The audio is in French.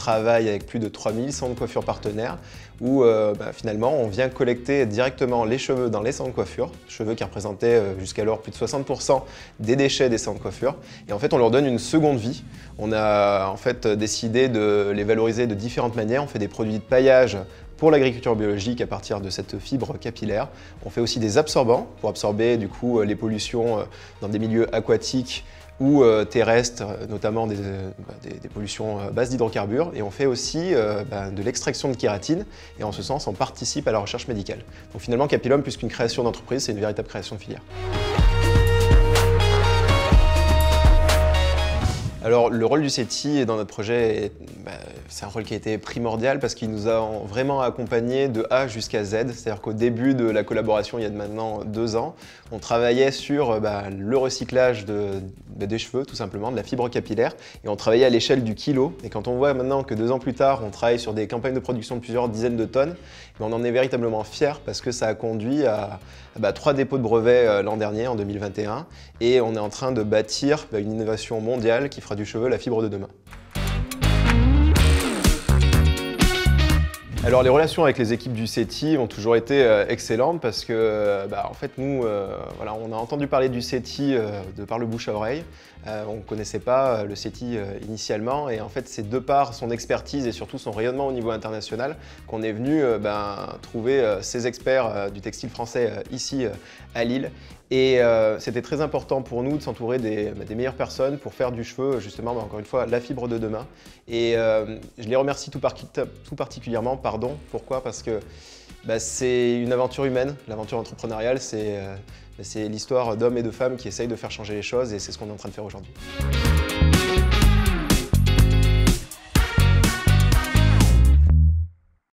travaille avec plus de 3000 salons de coiffure partenaires où finalement on vient collecter directement les cheveux dans les salons de coiffure, cheveux qui représentaient jusqu'alors plus de 60% des déchets des salons de coiffure. Et en fait on leur donne une seconde vie. On a en fait décidé de les valoriser de différentes manières. On fait des produits de paillage pour l'agriculture biologique à partir de cette fibre capillaire. On fait aussi des absorbants pour absorber du coup les pollutions dans des milieux aquatiques ou terrestres, notamment des pollutions basses d'hydrocarbures. Et on fait aussi de l'extraction de kératine et en ce sens on participe à la recherche médicale. Donc finalement Capilum, plus qu'une création d'entreprise, c'est une véritable création de filière. Alors le rôle du CETI dans notre projet, c'est un rôle qui a été primordial parce qu'il nous a vraiment accompagnés de A jusqu'à Z. C'est-à-dire qu'au début de la collaboration, il y a maintenant 2 ans, on travaillait sur le recyclage des cheveux, tout simplement, de la fibre capillaire. Et on travaillait à l'échelle du kilo. Et quand on voit maintenant que 2 ans plus tard, on travaille sur des campagnes de production de plusieurs dizaines de tonnes, on en est véritablement fiers parce que ça a conduit à 3 dépôts de brevets l'an dernier, en 2021. Et on est en train de bâtir une innovation mondiale qui fera du cheveu la fibre de demain. Alors les relations avec les équipes du CETI ont toujours été excellentes parce que en fait nous, on a entendu parler du CETI de par le bouche à oreille. On ne connaissait pas le CETI initialement et en fait c'est de par son expertise et surtout son rayonnement au niveau international qu'on est venu trouver ces experts du textile français ici à Lille. Et c'était très important pour nous de s'entourer des meilleures personnes pour faire du cheveu, justement, encore une fois, la fibre de demain. Et je les remercie tout particulièrement. Pourquoi? Parce que c'est une aventure humaine. L'aventure entrepreneuriale, c'est l'histoire d'hommes et de femmes qui essayent de faire changer les choses et c'est ce qu'on est en train de faire aujourd'hui.